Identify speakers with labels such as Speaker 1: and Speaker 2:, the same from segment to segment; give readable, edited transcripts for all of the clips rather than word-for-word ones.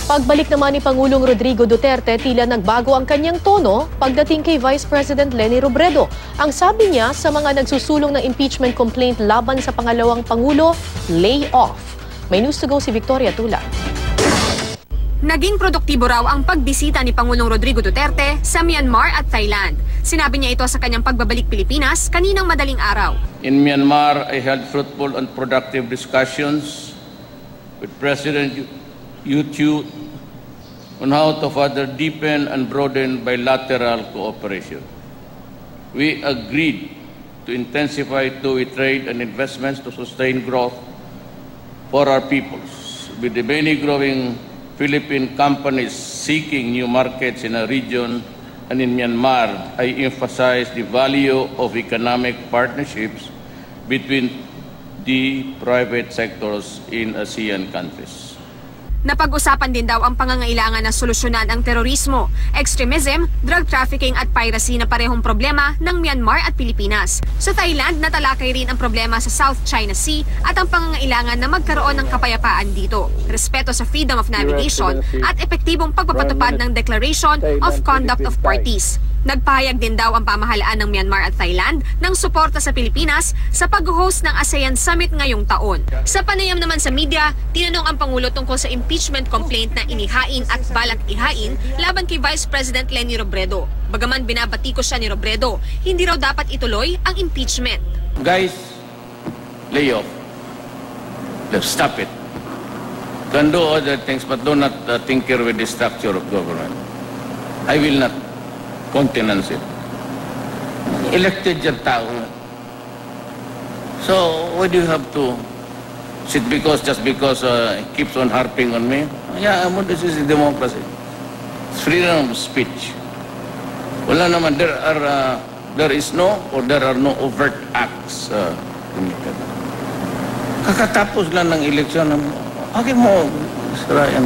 Speaker 1: Pagbalik naman ni Pangulong Rodrigo Duterte, tila nagbago ang kanyang tono pagdating kay Vice President Leni Robredo. Ang sabi niya sa mga nagsusulong ng impeachment complaint laban sa pangalawang Pangulo, lay off. May news to go si Victoria Tula.
Speaker 2: Naging produktibo raw ang pagbisita ni Pangulong Rodrigo Duterte sa Myanmar at Thailand. Sinabi niya ito sa kanyang pagbabalik Pilipinas kaninang madaling araw.
Speaker 3: In Myanmar, I held fruitful and productive discussions with President Yu Chiu on how to further deepen and broaden bilateral cooperation. We agreed to intensify two-way trade and investments to sustain growth for our peoples. With the many growing Philippine companies seeking new markets in our region and in Myanmar, I emphasize the value of economic partnerships between the private sectors in ASEAN countries.
Speaker 2: Napag-usapan din daw ang pangangailangan na solusyonan ang terorismo, extremism, drug trafficking at piracy na parehong problema ng Myanmar at Pilipinas. Sa Thailand, natalakay rin ang problema sa South China Sea at ang pangangailangan na magkaroon ng kapayapaan dito, respeto sa freedom of navigation at epektibong pagpapatupad ng Declaration of Conduct of Parties. Nagpahayag din daw ang pamahalaan ng Myanmar at Thailand ng suporta sa Pilipinas sa pag-host ng ASEAN Summit ngayong taon. Sa panayam naman sa media, tinanong ang Pangulo tungkol sa impeachment complaint na inihain at balak ihain laban kay Vice President Leni Robredo. Bagaman binabatiko siya ni Robredo, hindi raw dapat ituloy ang impeachment.
Speaker 3: Guys, lay off. Let's stop it. Can do other things but do not tinker with the structure of government. I will not countenance it. Elected yung tao. So, why do you have to sit just because he keeps on harping on me? Yeah, this is democracy. It's freedom of speech. Wala naman, there is no or there are no overt acts committed. Kakatapos lang ng eleksyon, bakit mo sirayan?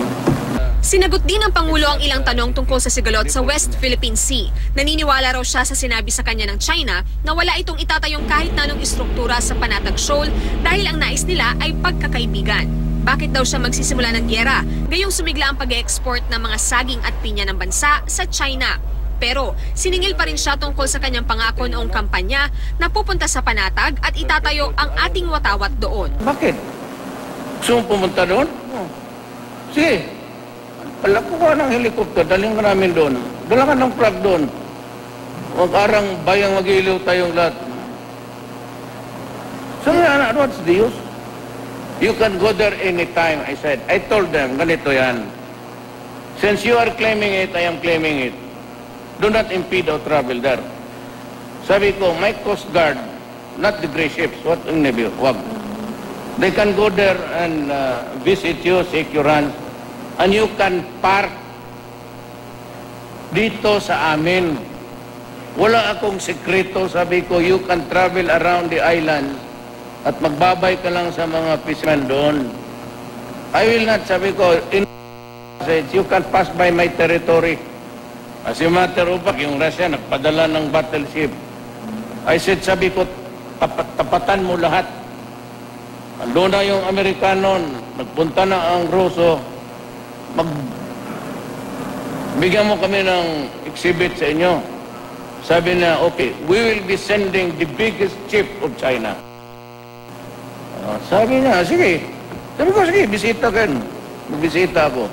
Speaker 2: Sinagot din ng Pangulo ang ilang tanong tungkol sa sigalot sa West Philippine Sea. Naniniwala raw siya sa sinabi sa kanya ng China na wala itong itatayong kahit na anong istruktura sa Panatag Shoal dahil ang nais nila ay pagkakaibigan. Bakit daw siya magsisimula ng gyera, gayong sumigla ang pag-export ng mga saging at pinya ng bansa sa China. Pero siningil pa rin siya tungkol sa kanyang pangako noong kampanya na pupunta sa Panatag at itatayo ang ating watawat doon.
Speaker 3: Bakit? Gusto mo pumunta doon? Sige. Palako ka ng helicopter, daling ka namin doon. Dala ka ng plug doon. Huwag arang bayang mag-iliw tayong lahat. So, what's the use? You can go there anytime, I said. I told them, ganito yan. Since you are claiming it, I am claiming it. Do not impede our travel there. Sabi ko, my Coast Guard, not the gray ships, what ang nabi, wag. They can go there and visit you, shake your hands. And you can park dito sa amin. Wala akong sekreto, sabi ko, you can travel around the island at magbabay ka lang sa mga fishermen doon. I will not, sabi ko, you can pass by my territory. As a matter of fact, yung Russia nagpadala ng battleship. I said, sabi ko, tapatan mo lahat. Ando na yung Amerikano, nagpunta na ang Ruso. Bigyan mo kami ng exhibit sa inyo. Sabi na, okay, we will be sending the biggest ship of China. Sabi niya, sige. Sabi ko, sige, bisita ka. Bisita ako.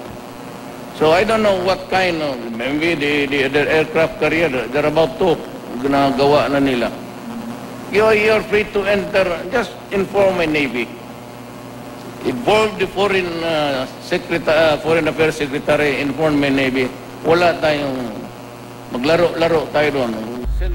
Speaker 3: So I don't know what kind of, maybe the aircraft carrier, they're about to, ginagawa na nila. You're free to enter, just inform my Navy. Involve the Foreign Affairs Secretary, inform my Navy. Wala tayong maglaro-laro tayo doon.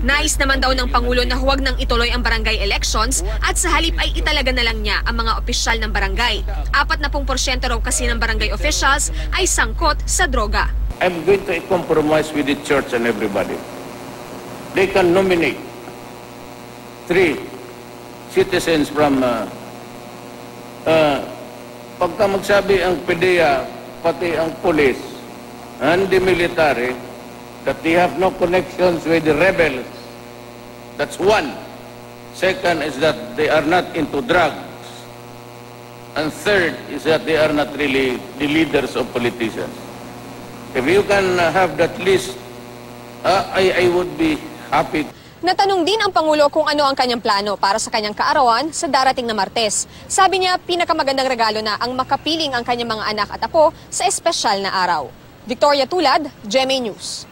Speaker 2: Nais naman daw ng Pangulo na huwag nang ituloy ang barangay elections at sa halip ay italaga na lang niya ang mga opisyal ng barangay. 40% raw kasi ng barangay officials ay sangkot sa droga.
Speaker 3: I'm going to compromise with the church and everybody. They can nominate 3 citizens from pagka magsabi ang PDEA, pati ang police, and the military, that they have no connections with the rebels. That's one. Second is that they are not into drugs. And third is that they are not really the leaders of politicians. If you can have that list, I would be happy.
Speaker 2: Natanong din ang Pangulo kung ano ang kanyang plano para sa kanyang kaarawan sa darating na Martes. Sabi niya, pinakamagandang regalo na ang makapiling ang kanyang mga anak at apo sa espesyal na araw. Victoria Tulad, GMA News.